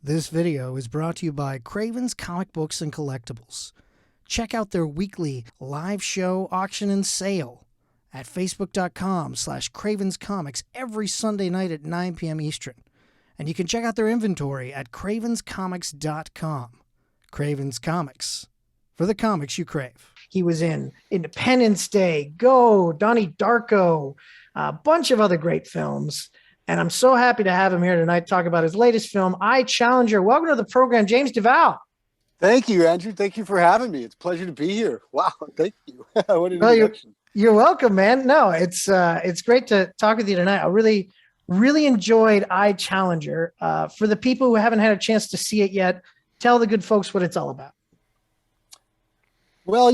This video is brought to you by Craven's Comic Books and Collectibles. Check out their weekly live show, auction, and sale at facebook.com/Craven's Comics every Sunday night at 9 p.m. Eastern. And you can check out their inventory at cravenscomics.com. Craven's Comics, for the comics you crave. He was in Independence Day, Go, Donnie Darko, a bunch of other great films. And I'm so happy to have him here tonight to talk about his latest film, I Challenger. Welcome to the program, James Duval. Thank you, Andrew. Thank you for having me. It's a pleasure to be here. Wow, thank you. What an introduction. You're welcome, man. No, it's great to talk with you tonight. I really enjoyed I Challenger. For the people who haven't had a chance to see it yet, tell the good folks what it's all about. Well,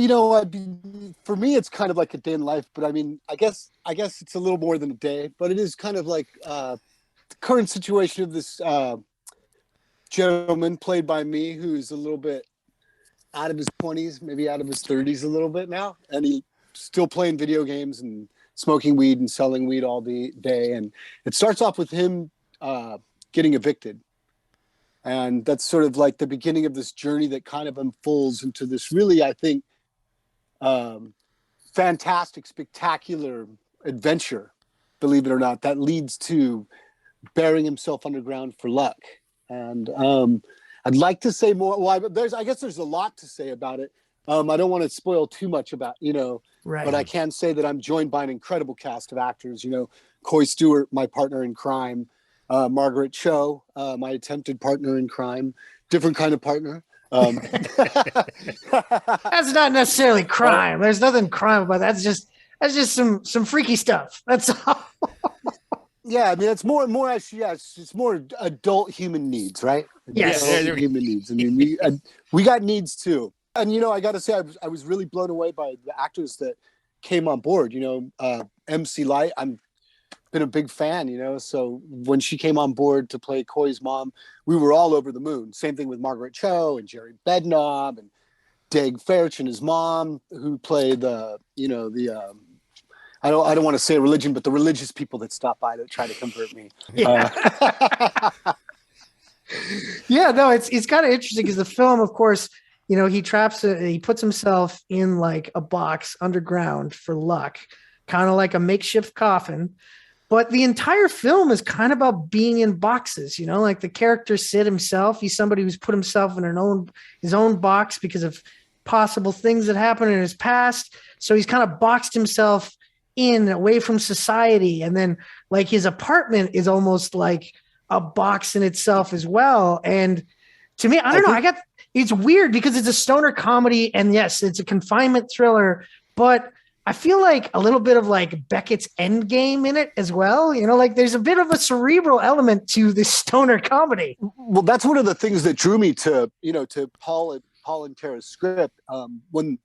for me, it's kind of like a day in life, but I guess it's a little more than a day, but it is kind of like the current situation of this gentleman played by me, who's a little bit out of his 20s, maybe out of his 30s a little bit now. And he's still playing video games and smoking weed and selling weed all the day. And it starts off with him getting evicted. And that's sort of like the beginning of this journey that kind of unfolds into this really, I think, fantastic, spectacular adventure, believe it or not, that leads to burying himself underground for luck. And I'd like to say more. Well, I guess there's a lot to say about it. I don't want to spoil too much about, right. But I can say that I'm joined by an incredible cast of actors, Coy Stewart, my partner in crime, Margaret Cho, my attempted partner in crime, different kind of partner. That's not necessarily crime. There's nothing crime about that. That's just some freaky stuff. That's all. Yeah, it's more actually. Yeah, it's more adult human needs, right? Yes, adult human needs. We got needs too. And I got to say, I was really blown away by the actors that came on board. MC Light. I'm been a big fan, so when she came on board to play Coy's mom, we were all over the moon. Same thing with Margaret Cho and Jerry Bednob and Dag Fairch and his mom, who played I don't want to say religion, but the religious people that stop by to try to convert me. Yeah. Yeah, no, it's kind of interesting because the film, of course, he puts himself in like a box underground for luck, kind of like a makeshift coffin. But the entire film is kind of about being in boxes, like the character Sid himself. He's somebody who's put himself in his own box because of possible things that happened in his past. So he's kind of boxed himself in away from society. And then like his apartment is almost like a box in itself as well. And to me, I don't know, it's weird because it's a stoner comedy and yes, it's a confinement thriller, but I feel like a little bit of like Beckett's Endgame in it as well. Like there's a bit of a cerebral element to this stoner comedy. Well, that's one of the things that drew me to Paul and Kara's script. When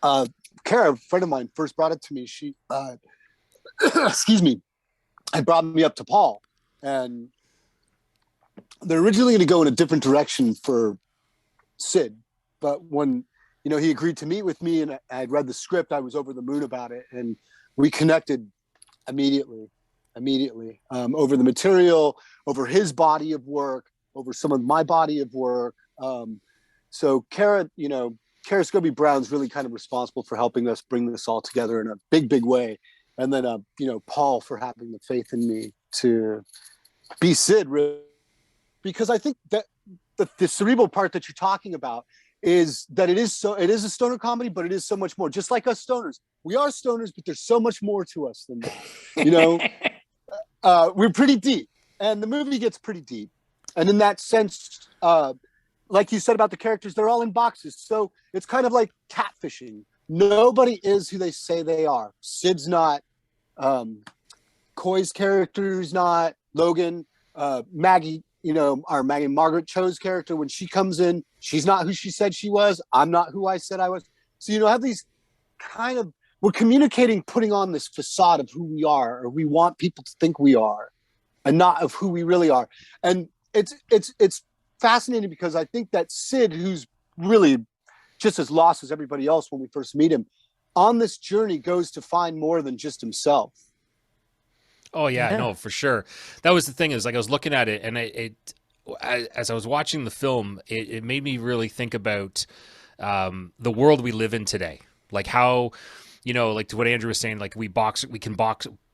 Kara, a friend of mine, first brought it to me, she, excuse me, had brought me up to Paul, and they're originally going to go in a different direction for Sid, but when he agreed to meet with me and I'd read the script, I was over the moon about it. And we connected immediately over the material, over his body of work, over some of my body of work. So Kara Scobie Brown's really kind of responsible for helping us bring this all together in a big, big way. And then, Paul for having the faith in me to be Sid, really. Because I think that the cerebral part that you're talking about is that it is a stoner comedy, but it is so much more. Just like us stoners, we are stoners, but there's so much more to us than that. We're pretty deep, and the movie gets pretty deep. And in that sense, like you said about the characters, they're all in boxes. So it's kind of like catfishing. Nobody is who they say they are. Sid's not. Coy's character is not. Logan, Maggie. Margaret Cho's character, when she comes in, she's not who she said she was. I'm not who I said I was. So, have these we're communicating, putting on this facade of who we are, or we want people to think we are, and not of who we really are. And it's fascinating because I think that Sid, who's really just as lost as everybody else when we first meet him, on this journey goes to find more than just himself. Oh yeah, no, for sure. That was the thing, is like I was looking at it and as I was watching the film, it made me really think about the world we live in today. Like how, like to what Andrew was saying, like we can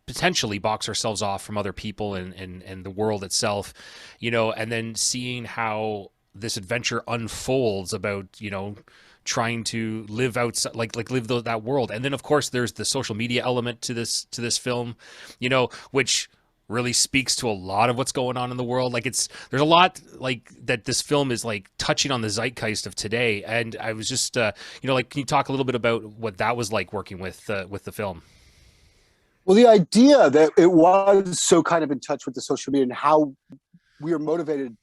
potentially box ourselves off from other people and the world itself, and then seeing how this adventure unfolds about, trying to live outside, live that world. And then of course there's the social media element to this film, which really speaks to a lot of what's going on in the world. Like there's a lot like that this film is like touching on the zeitgeist of today. And I was just, can you talk a little bit about what that was like working with the film? Well, the idea that it was so kind of in touch with the social media and how we are motivated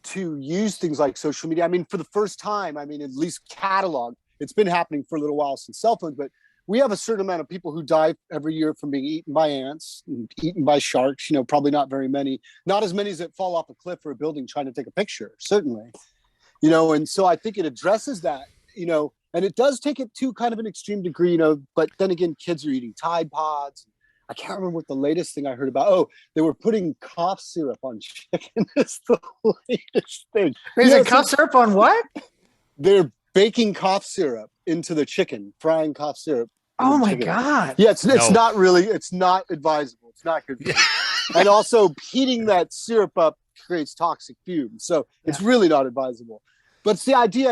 to use things like social media. I mean, for the first time, at least catalog, it's been happening for a little while since cell phones, but we have a certain amount of people who die every year from being eaten by ants and eaten by sharks, probably not very many, not as many as that fall off a cliff or a building trying to take a picture, certainly, and so I think it addresses that, and it does take it to kind of an extreme degree, but then again, kids are eating Tide Pods. I can't remember what the latest thing I heard about. Oh, they were putting cough syrup on chicken. It's the latest thing. Is it cough syrup on what? They're baking cough syrup into the chicken, frying cough syrup. Oh my God. Yeah, it's not advisable. It's not good. And also heating that syrup up creates toxic fumes. So it's really not advisable. But it's the idea,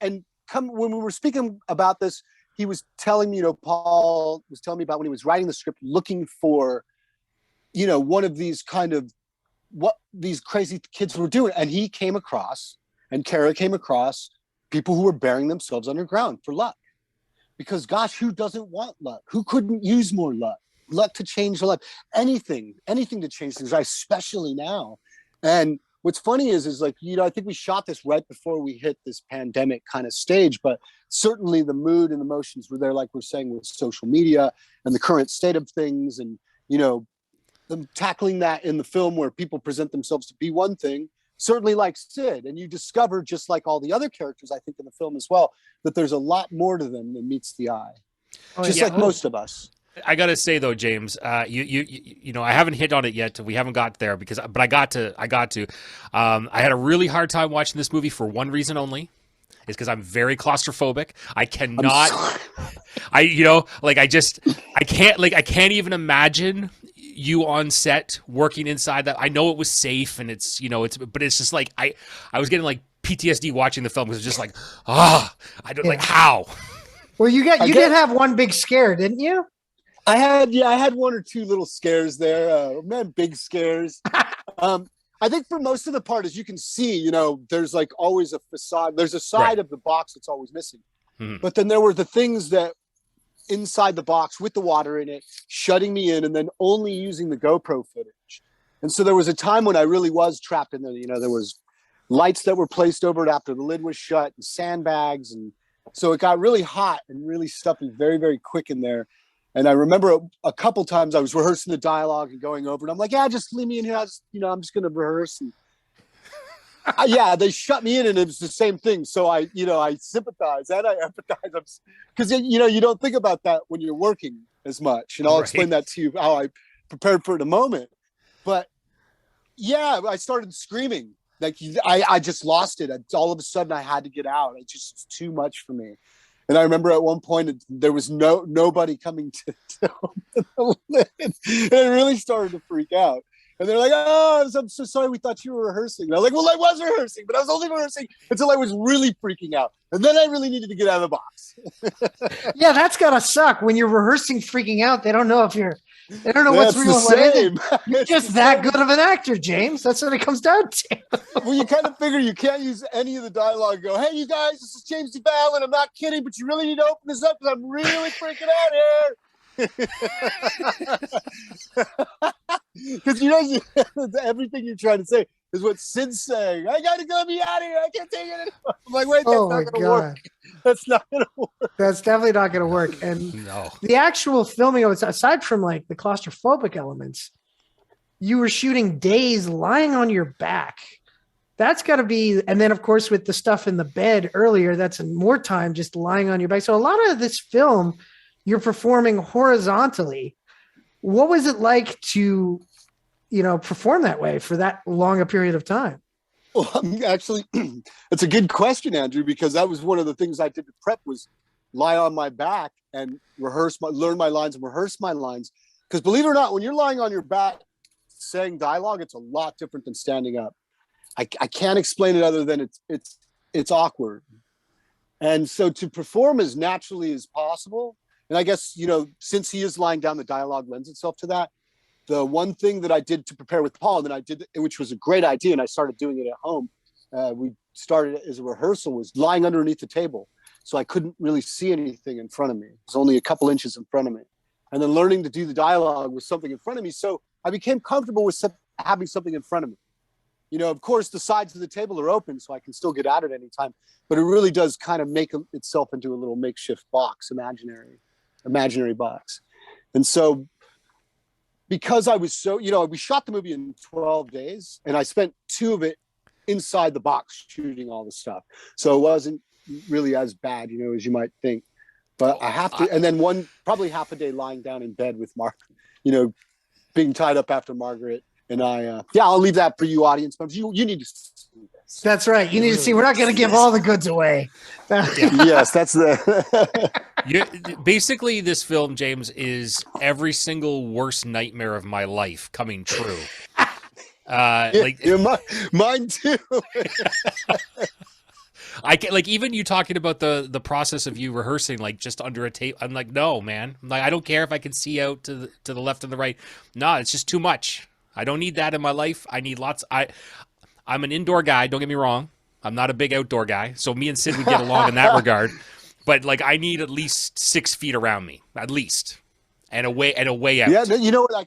and when we were speaking about this, he was telling me, Paul was telling me about when he was writing the script, looking for, one of these kind of what these crazy kids were doing. And he came across, and Kara came across people who were burying themselves underground for luck. Because gosh, who doesn't want luck? Who couldn't use more luck? Luck to change their life. Anything to change things, especially now. And what's funny is like, I think we shot this right before we hit this pandemic kind of stage, but certainly the mood and emotions were there, like we're saying, with social media and the current state of things. And, them tackling that in the film where people present themselves to be one thing, certainly like Sid. And you discover, just like all the other characters, I think in the film as well, that there's a lot more to them than meets the eye. Like most of us. I gotta say though, James, you I haven't hit on it yet. We haven't got there but I got to. I had a really hard time watching this movie for one reason only, is because I'm very claustrophobic. I cannot. I can't even imagine you on set working inside that. I know it was safe and but it's just like I was getting like PTSD watching the film because it's just like I don't like how. Well, you did have one big scare, didn't you? I had one or two little scares there, big scares. I think for most of the part, as you can see, there's like always a facade. There's a side of the box that's always missing. Mm-hmm. But then there were the things that inside the box with the water in it, shutting me in and then only using the GoPro footage. And so there was a time when I really was trapped in there. There was lights that were placed over it after the lid was shut and sandbags. And so it got really hot and really stuffy very, very quick in there. And I remember a couple times I was rehearsing the dialogue and going over it. I'm like, just leave me in here. I'm just going to rehearse. And they shut me in and it was the same thing. So I sympathize and I empathize because, you don't think about that when you're working as much. And I'll explain that to you, how I prepared for it in a moment. But I started screaming. Like I just lost it. All of a sudden I had to get out. It just was too much for me. And I remember at one point there was nobody coming to open the lid. And I really started to freak out. And they're like, "Oh, I'm so sorry. We thought you were rehearsing." And I was like, "Well, I was rehearsing, but I was only rehearsing until I was really freaking out. And then I really needed to get out of the box." Yeah, that's gotta suck when you're rehearsing, freaking out. They don't know what's real. What isn't. You're just that good of an actor, James. That's what it comes down to. Well, you kind of figure you can't use any of the dialogue. Go, "Hey, you guys, this is James Duval, and I'm not kidding, but you really need to open this up because I'm really freaking out here." Because everything you're trying to say is what Sid's saying. I gotta go, be out of here. I can't take it anymore. I'm like, wait, that's not gonna work. That's not gonna work. That's definitely not gonna work. And the actual filming of it, aside from like the claustrophobic elements, you were shooting days lying on your back. That's got to be, and then of course with the stuff in the bed earlier, that's more time just lying on your back. So a lot of this film, you're performing horizontally. What was it like to, perform that way for that long a period of time? Well, actually, it's a good question, Andrew, because that was one of the things I did to prep was lie on my back and learn my lines and rehearse my lines. Because believe it or not, when you're lying on your back saying dialogue, it's a lot different than standing up. I can't explain it other than it's awkward. And so to perform as naturally as possible, and I guess, since he is lying down, the dialogue lends itself to that. The one thing that I did to prepare with Paul, and then I did, which was a great idea, and I started doing it at home. We started as a rehearsal, was lying underneath the table. So I couldn't really see anything in front of me. It was only a couple inches in front of me. And then learning to do the dialogue with something in front of me. So I became comfortable with having something in front of me. Of course, the sides of the table are open, so I can still get at it anytime. But it really does kind of make itself into a little makeshift box, imaginary box. And so because I was so, we shot the movie in 12 days, and I spent 2 of it inside the box shooting all the stuff. So it wasn't really as bad, as you might think. But I have to, and then probably half a day lying down in bed with Mark, being tied up after Margaret. And I'll leave that for you, audience members. You need to see this. That's right. You need to see. We're not going to give all the goods away. Yes, that's the. Basically, this film, James, is every single worst nightmare of my life coming true. Mine too. I can, even you talking about the process of you rehearsing, just under a tape. I'm like, no, man. I'm like, I don't care if I can see out to the left and the right. No, it's just too much. I don't need that in my life. I need lots. I'm an indoor guy. Don't get me wrong. I'm not a big outdoor guy. So me and Sid would get along in that regard. But I need at least 6 feet around me, at least, and a way out. Yeah, you know what?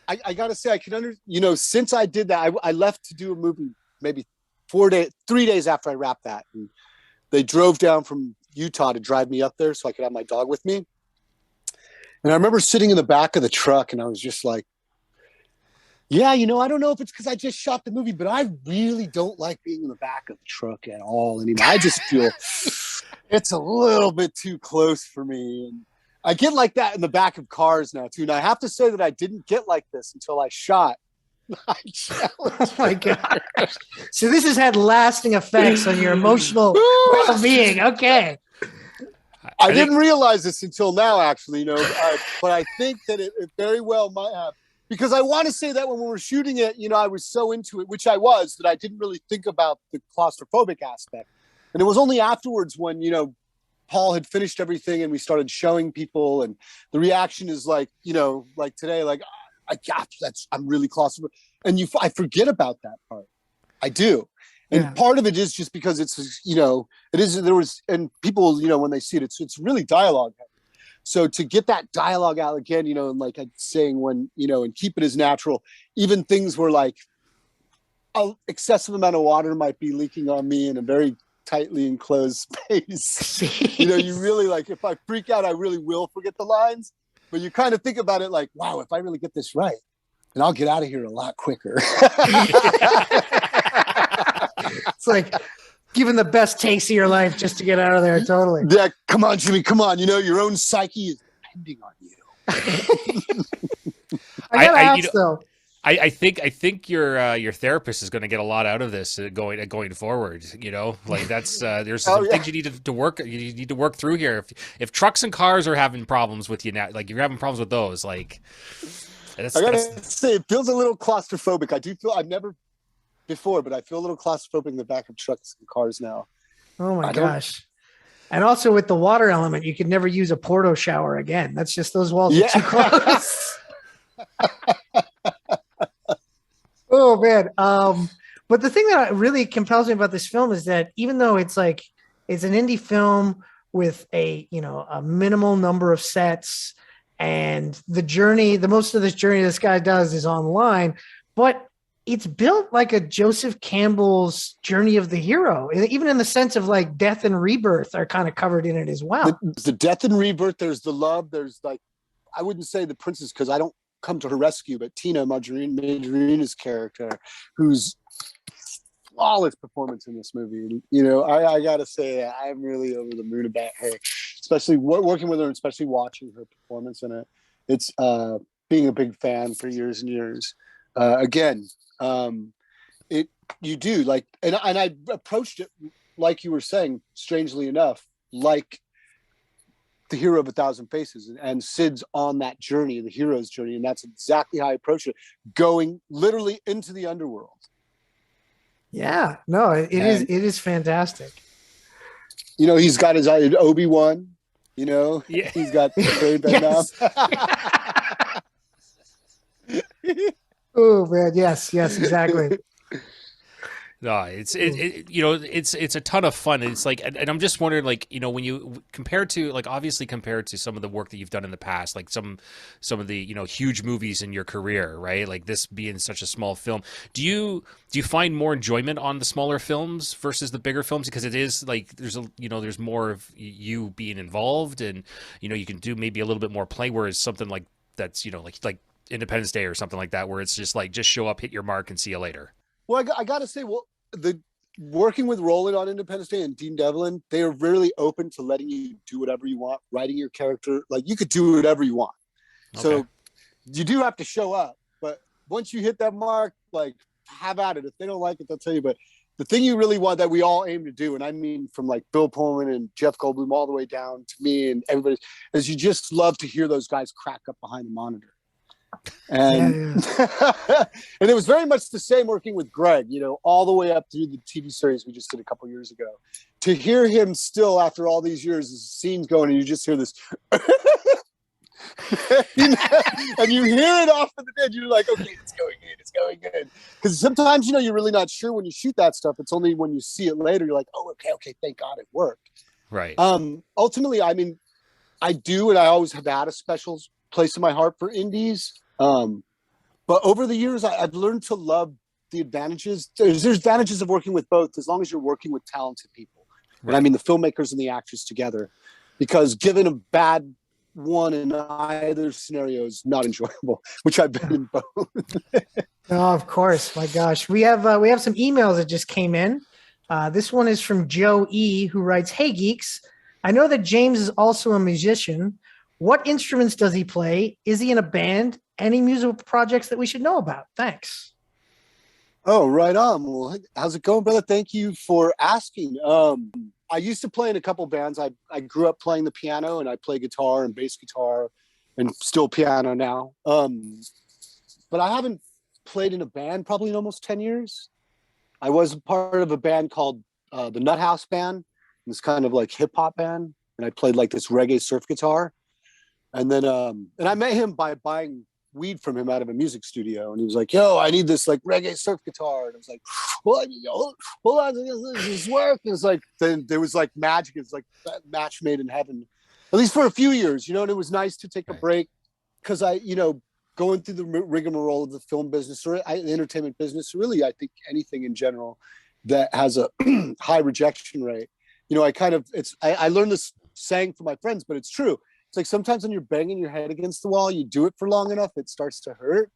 I gotta say, I can since I did that, I left to do a movie maybe 3 days after I wrapped that. And they drove down from Utah to drive me up there so I could have my dog with me. And I remember sitting in the back of the truck, and I was just like, yeah, I don't know if it's because I just shot the movie, but I really don't like being in the back of the truck at all anymore. I just feel it's a little bit too close for me. And I get like that in the back of cars now, too. And I have to say that I didn't get like this until I shot. Oh my God. So this has had lasting effects on your emotional well-being. Okay. I didn't realize this until now, actually, but I think that it very well might have. Because I want to say that when we were shooting it, I was so into it, which I was, that I didn't really think about the claustrophobic aspect. And it was only afterwards when, Paul had finished everything and we started showing people, and the reaction is like today, I'm really claustrophobic. And I forget about that part. I do. And part of it is just because it's, it is, there was, and people, when they see it, it's really dialogue heavy. So to get that dialogue out again, and like I'm saying, when, and keep it as natural, even things where like an excessive amount of water might be leaking on me in a very tightly enclosed space. You really if I freak out, I really will forget the lines, but you kind of think about it like, wow, if I really get this right, then I'll get out of here a lot quicker. It's like giving the best taste of your life just to get out of there. Totally. Yeah. Come on, Jimmy. Come on. Your own psyche is depending on you. I gotta ask though. I think your therapist is going to get a lot out of this going forward. That's there's some things you need to work. You need to work through here. If trucks and cars are having problems with you now, you're having problems with those, I gotta say, it feels a little claustrophobic. I do feel I've never before, but I feel a little claustrophobic in the back of trucks and cars now. Oh my gosh. And also with the water element, you could never use a Porto shower again. That's just, those walls are too close. Oh man. But the thing that really compels me about this film is that even though it's an indie film with a minimal number of sets, and the most of this journey this guy does is online, but it's built like a Joseph Campbell's journey of the hero, even in the sense of death and rebirth are kind of covered in it as well. The death and rebirth, there's the love, there's I wouldn't say the princess because I don't come to her rescue, but Tina Majorina's character, whose flawless performance in this movie. I gotta say, I'm really over the moon about her, especially working with her, and especially watching her performance in it. It's being a big fan for years and years. Again, You do, like, and I approached it like you were saying, strangely enough, like the hero of a thousand faces, and Sid's on that journey, the hero's journey, and that's exactly how I approached it, going literally into the underworld. Yeah, no, it is fantastic. You know, he's got his Obi-Wan, you know, Yeah. he's got Barry Vietnam. Oh man, yes, exactly. No, it's you know, it's a ton of fun. And it's like, and I'm just wondering, like, you know, when you compare to, like, obviously compared to some of the work that you've done in the past, like some of the, you know, huge movies in your career, right? Like this being such a small film, do you find more enjoyment on the smaller films versus the bigger films? Because it is like there's a, you know, there's more of you being involved, and you know, you can do maybe a little bit more play. Whereas something like that's, you know, like Independence Day or something like that, where it's just like just show up, hit your mark, and see you later. Well, I got to say, well, the working with Roland on Independence Day and Dean Devlin, they are really open to letting you do whatever you want, writing your character. Like, you could do whatever you want. Okay. So you do have to show up, but once you hit that mark, like, have at it. If they don't like it, they'll tell you. But the thing you really want, that we all aim to do, and I mean from like Bill Pullman and Jeff Goldblum all the way down to me and everybody, is you just love to hear those guys crack up behind the monitor. And and it was very much the same working with Greg, you know, all the way up through the TV series we just did a couple years ago. To hear him still after all these years, the scene's going, and you just hear this, and you hear it off of the bed. You're like, okay, it's going good. Because sometimes, you know, you're really not sure when you shoot that stuff. It's only when you see it later, you're like, oh, okay, thank God it worked. Right. Ultimately, I mean, I do, and I always have had a special place in my heart for indies. But over the years, I've learned to love the advantages. There's advantages of working with both, as long as you're working with talented people. Right. And I mean the filmmakers and the actors together, because given a bad one in either scenario is not enjoyable, which I've been in both. Oh, of course. My gosh. We have some emails that just came in. This one is from Joe E, who writes, "Hey geeks, I know that James is also a musician. What instruments does he play? Is he in a band? Any musical projects that we should know about? Thanks." Oh, right on. Well, how's it going, brother? Thank you for asking. I used to play in a couple bands. I grew up playing the piano, and I play guitar and bass guitar and still piano now. But I haven't played in a band probably in almost 10 years. I was part of a band called the Nut House Band. It's kind of like hip hop band. And I played like this reggae surf guitar. And then, and I met him by buying weed from him out of a music studio. And he was like, yo, I need this like reggae surf guitar. And I was like, well, hold on, does this work? And it's like, then there was like magic. It's like that match made in heaven, at least for a few years, you know, and it was nice to take a break because you know, going through the rigmarole of the film business or the entertainment business, really, I think anything in general that has a high rejection rate, you know, I learned this saying from my friends, but it's true. It's like sometimes when you're banging your head against the wall, you do it for long enough, it starts to hurt.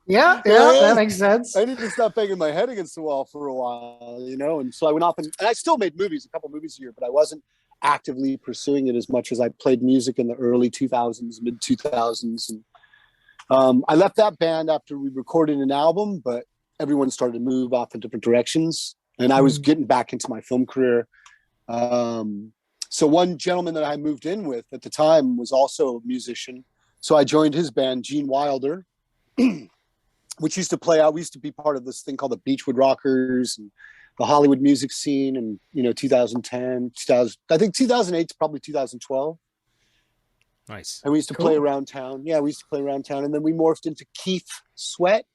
Yeah, that makes sense. I need to stop banging my head against the wall for a while, you know? And so I went off and I still made movies, a couple movies a year, but I wasn't actively pursuing it as much as I played music in the early 2000s, mid 2000s. And I left that band after we recorded an album, but everyone started to move off in different directions. And I was getting back into my film career. So one gentleman that I moved in with at the time was also a musician. So I joined his band, Gene Wilder, which used to play out. We used to be part of this thing called the Beachwood Rockers and the Hollywood music scene. And, you know, 2010, 2000, I think 2008 to probably 2012. Nice. And we used to play around town. Yeah, we used to play around town. And then we morphed into Keith Sweat.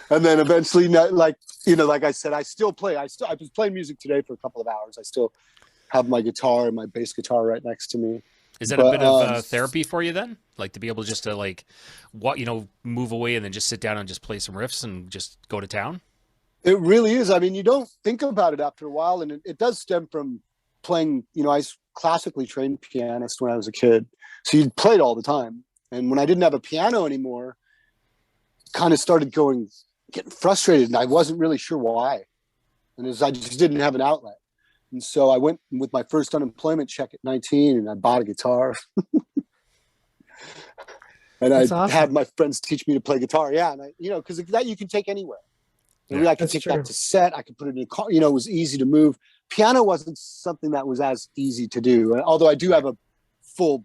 And then eventually, like, you know, like I said, I still play. I was playing music today for a couple of hours. I still have my guitar and my bass guitar right next to me. Is that a bit of therapy for you then? Like to be able just to like, what, you know, move away and then just sit down and just play some riffs and just go to town? It really is. I mean, you don't think about it after a while. And it does stem from playing, you know, I was classically trained pianist when I was a kid. So you played all the time. And when I didn't have a piano anymore, kind of started getting frustrated, and I wasn't really sure why. And I just didn't have an outlet. And so I went with my first unemployment check at 19 and I bought a guitar. And That's I awesome. had my friends teach me to play guitar. Yeah, and because that you can take anywhere. I could take that to set. I could put it in a car. It was easy to move. Piano wasn't something that was as easy to do. Although I do have a full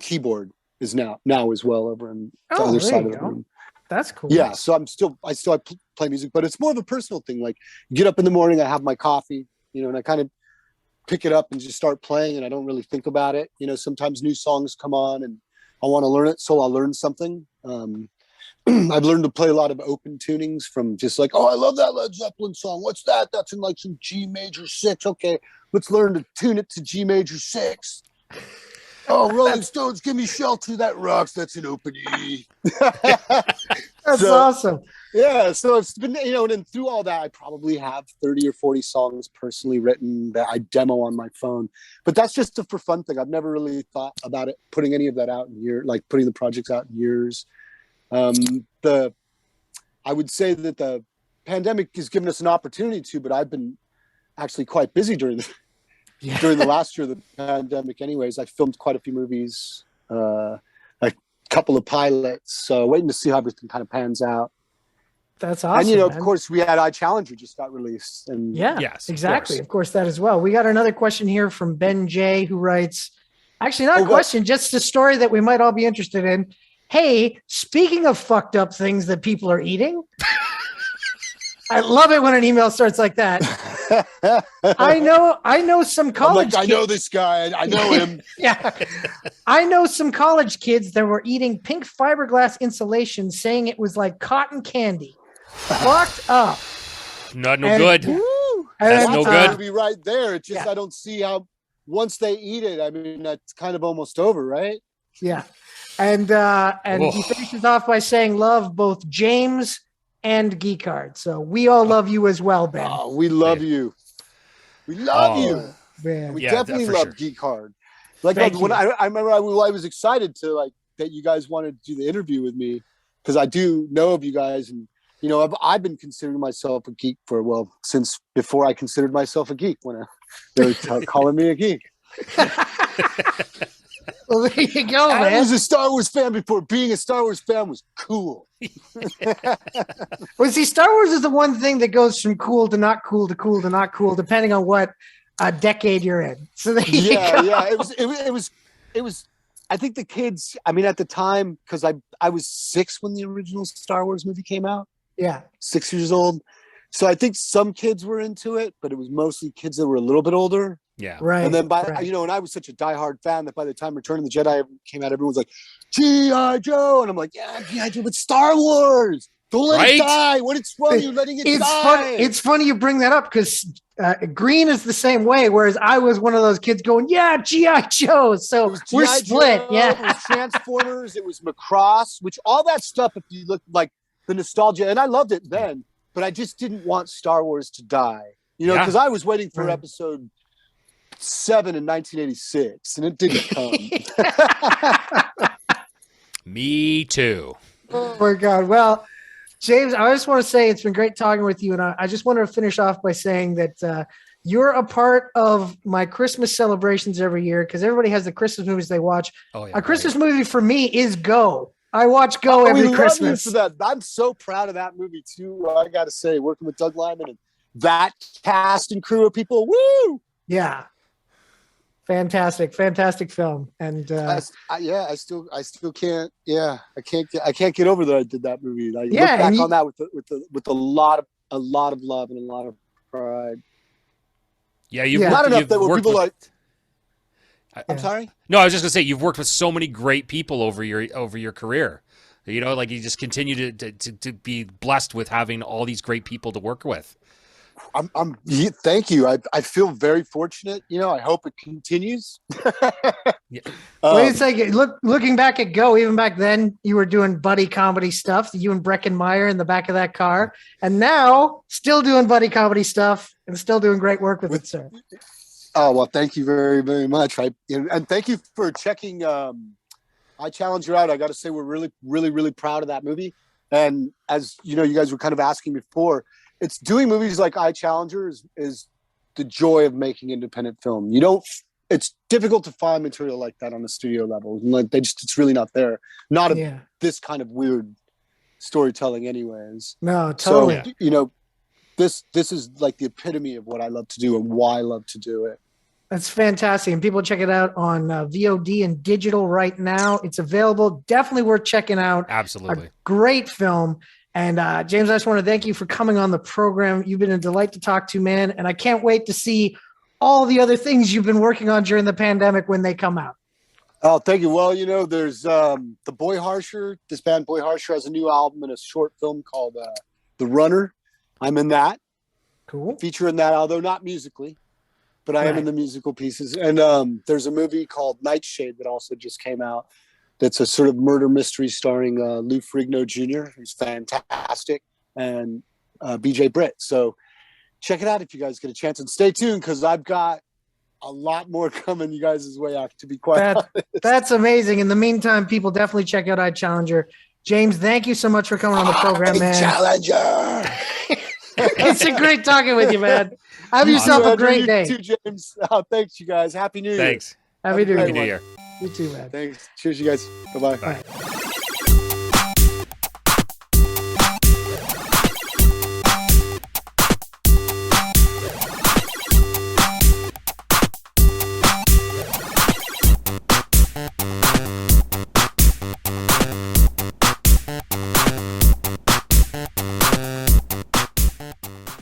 keyboard is now as well over on the other side of the room. That's cool. Yeah, so I still play music, but it's more of a personal thing. Like, get up in the morning, I have my coffee, and I kind of pick it up and just start playing, and I don't really think about it. Sometimes new songs come on, and I want to learn it, so I'll learn something. I've learned to play a lot of open tunings from just like, oh, I love that Led Zeppelin song. What's that? That's in like some G major 6. Okay, let's learn to tune it to G major 6. Oh, Rolling Stones, Give Me Shelter. That rocks. That's an open E. That's awesome. Yeah, so it's been, and through all that, I probably have 30 or 40 songs personally written that I demo on my phone. But that's just a for fun thing. I've never really thought about it, putting any of that out in years, like putting the projects out in years. I would say that the pandemic has given us an opportunity to, but I've been actually quite busy during the last year of the pandemic. Anyways, I filmed quite a few movies, a couple of pilots, waiting to see how everything kind of pans out. That's awesome. And of course, we had iChallenger just got released, and yes, exactly. Of course, that as well. We got another question here from Ben J, who writes, actually not a question, just a story that we might all be interested in. Hey, speaking of fucked up things that people are eating, I love it when an email starts like that. I know some college kids. I know this guy. I know him. Yeah. I know some college kids that were eating pink fiberglass insulation, saying it was like cotton candy. Fucked up. No good. That's no good. Be right there. It's just I don't see how once they eat it. I mean, that's kind of almost over, right? Yeah. And he finishes off by saying, "Love both James and Geek Hard." So we all love you as well, Ben. Oh, we love you. We love you, man. We definitely love Geek Hard. Like I remember, I was excited to that you guys wanted to do the interview with me because I do know of you guys, and I've been considering myself a geek since before I considered myself a geek when they were calling me a geek. Well, there you go, man. I was a Star Wars fan before being a Star Wars fan was cool. Well, see, Star Wars is the one thing that goes from cool to not cool to cool to not cool, depending on what decade you're in. So there you go. Yeah. It was. I think the kids. I mean, at the time, because I was 6 when the original Star Wars movie came out. Yeah, 6 years old. So I think some kids were into it, but it was mostly kids that were a little bit older. Yeah. Right. And then and I was such a diehard fan that by the time Return of the Jedi came out, everyone's like, G.I. Joe. And I'm like, yeah, G.I. Joe, but Star Wars. Don't let it die. When it's fun, you're letting it die. It's funny you bring that up because Green is the same way, whereas I was one of those kids going, yeah, G.I. Joe. So we're split. Yeah. It was Transformers. It was Macross, which all that stuff, if you look like the nostalgia, and I loved it then, but I just didn't want Star Wars to die. Because I was waiting for episode 7 in 1986, and it didn't come. Me too. Oh my God. Well, James, I just want to say it's been great talking with you, and I just wanted to finish off by saying that you're a part of my Christmas celebrations every year because everybody has the Christmas movies they watch. Oh, yeah, a Christmas movie for me is Go. I watch Go every Christmas. Love you for that. I'm so proud of that movie too. I got to say, working with Doug Liman and that cast and crew of people. Woo! Yeah. Fantastic film. And I still can't. Yeah, I can't get over that I did that movie. I look back on that with a lot of love and a lot of pride. Yeah, you've not enough that were people with, I'm sorry. No, I was just gonna say you've worked with so many great people over your career. You just continue to be blessed with having all these great people to work with. Thank you. I feel very fortunate. I hope it continues. Well, it's like looking back at Go, even back then you were doing buddy comedy stuff. You and Breckenmeyer in the back of that car, and now still doing buddy comedy stuff and still doing great work with it, sir. Oh well, thank you very, very much. And thank you for checking iChallenger out. I got to say, we're really, really, really proud of that movie. And as you guys were kind of asking before, it's doing movies like iChallenger is the joy of making independent film. it's difficult to find material like that on the studio level. And like it's really not there. Not this kind of weird storytelling anyways. No, totally. So, you know, this is like the epitome of what I love to do and why I love to do it. That's fantastic. And people check it out on VOD and digital right now. It's available. Definitely worth checking out. Absolutely. A great film. And James, I just want to thank you for coming on the program. You've been a delight to talk to, man. And I can't wait to see all the other things you've been working on during the pandemic when they come out. Oh, thank you. Well, you know, there's the Boy Harsher. This band, Boy Harsher, has a new album and a short film called The Runner. I'm in that. Cool. Feature in that, although not musically, but I am in the musical pieces. And there's a movie called Nightshade that also just came out. That's a sort of murder mystery starring Lou Ferrigno Jr., who's fantastic, and BJ Britt. So check it out if you guys get a chance, and stay tuned because I've got a lot more coming you guys' way out, to be quite honest. That's amazing. In the meantime, people definitely check out iChallenger. James, thank you so much for coming on the program, man. Challenger. It's a great talking with you, man. Have yourself a great day. You too, James. Oh, thanks, you guys. Happy New Year. Thanks. Happy New Year. You too, man. Thanks. Cheers, you guys. Bye-bye. Bye.